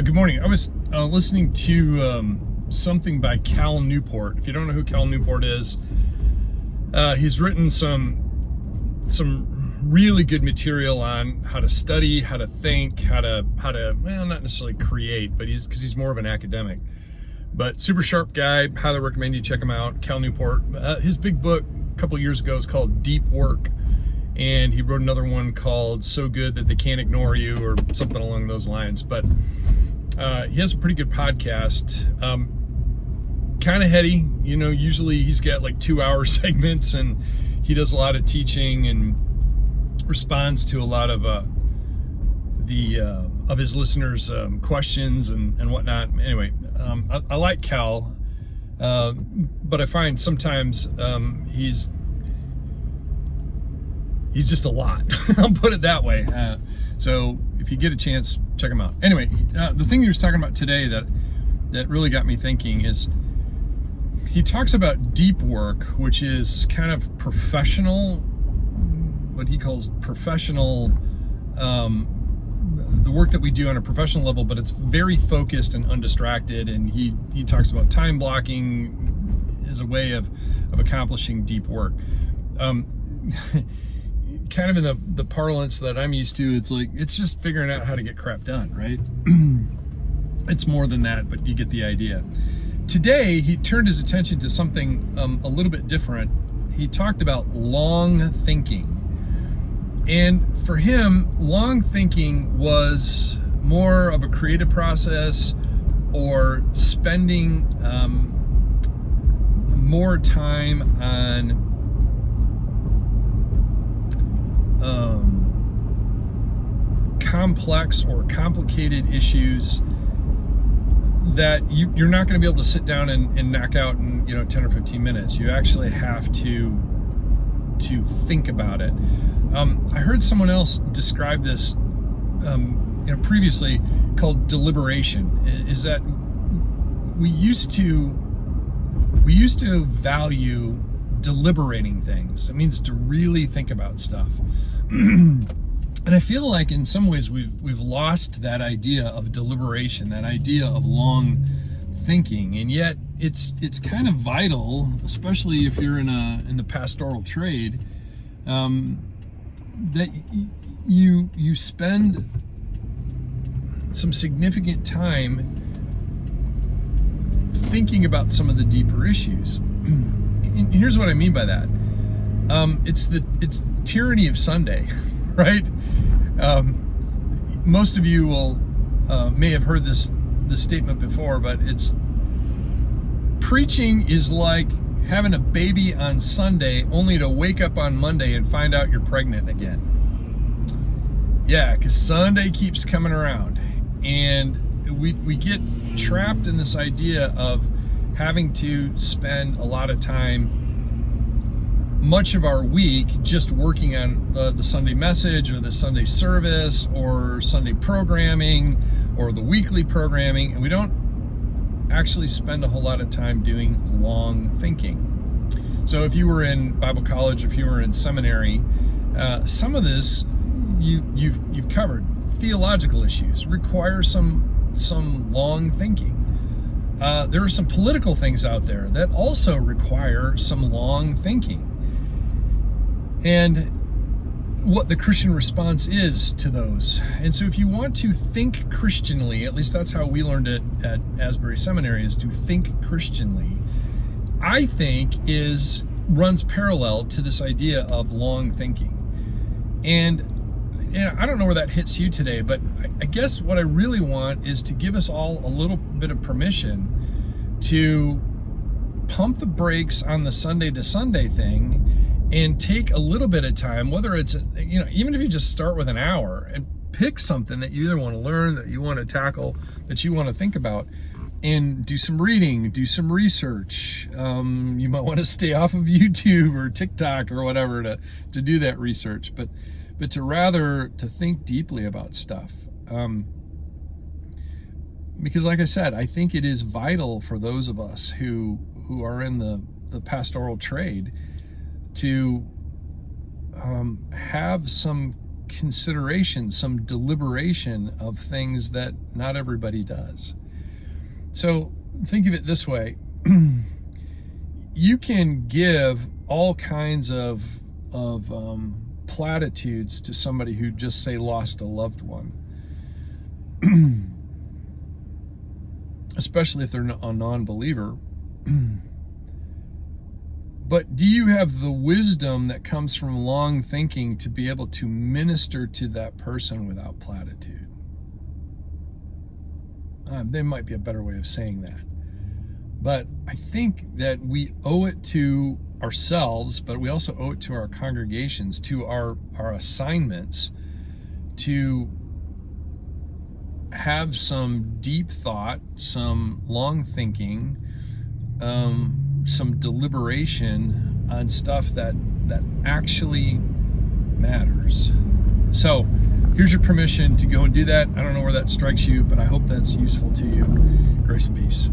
Good morning. I was listening to something by Cal Newport. If you don't know who Cal Newport is, he's written some really good material on how to study, how to think, how to well, not necessarily create, but because he's more of an academic. But super sharp guy. Highly recommend you check him out. Cal Newport. His big book a couple years ago is called Deep Work. And he wrote another one called So Good That They Can't Ignore You, or something along those lines. But he has a pretty good podcast. Kind of heady, you know. Usually he's got like 2-hour segments, and he does a lot of teaching and responds to a lot of his listeners' questions and whatnot. Anyway, I like Cal, but I find sometimes he's just a lot. I'll put it that way. So if you get a chance, check him out. Anyway, the thing he was talking about today that really got me thinking is he talks about deep work, which is kind of professional, what he calls professional, the work that we do on a professional level, but it's very focused and undistracted. And he talks about time blocking as a way of accomplishing deep work. Kind of in the parlance that I'm used to, it's just figuring out how to get crap done, right? It's more than that, but you get the idea. Today, he turned his attention to something a little bit different. He talked about long thinking. And for him, long thinking was more of a creative process, or spending more time on complex or complicated issues that you're not going to be able to sit down and knock out in 10 or 15 minutes. You actually have to think about it. I heard someone else describe this previously, called deliberation. Is that we used to value deliberating things. It means to really think about stuff. And I feel like in some ways we've lost that idea of deliberation, that idea of long thinking, and yet it's kind of vital, especially if you're in the pastoral trade, that you spend some significant time thinking about some of the deeper issues. And here's what I mean by that. It's the tyranny of Sunday, right? Most of you may have heard this statement before, but it's preaching is like having a baby on Sunday only to wake up on Monday and find out you're pregnant again. Yeah, because Sunday keeps coming around, and we get trapped in this idea of having to spend a lot of time, much of our week, just working on the Sunday message or the Sunday service or Sunday programming or the weekly programming, and we don't actually spend a whole lot of time doing long thinking. So if you were in Bible college, if you were in seminary, some of this you've covered. Theological issues require some long thinking. There are some political things out there that also require some long thinking. And what the Christian response is to those. And so if you want to think Christianly, at least that's how we learned it at Asbury Seminary, is to think Christianly, I think runs parallel to this idea of long thinking. And I don't know where that hits you today, but I guess what I really want is to give us all a little bit of permission to pump the brakes on the Sunday to Sunday thing and take a little bit of time, whether it's, even if you just start with an hour, and pick something that you either want to learn, that you want to tackle, that you want to think about, and do some reading, do some research. You might want to stay off of YouTube or TikTok or whatever to do that research, but to think deeply about stuff. Because like I said, I think it is vital for those of us who are in the pastoral trade to have some consideration, some deliberation of things that not everybody does. So think of it this way. You can give all kinds of platitudes to somebody who just, say, lost a loved one, especially if they're a non-believer. But do you have the wisdom that comes from long thinking to be able to minister to that person without platitude? There might be a better way of saying that. But I think that we owe it to ourselves, but we also owe it to our congregations, to our assignments, to have some deep thought, some long thinking, some deliberation on stuff that actually matters. So here's your permission to go and do that. I don't know where that strikes you, but I hope that's useful to you. Grace and peace.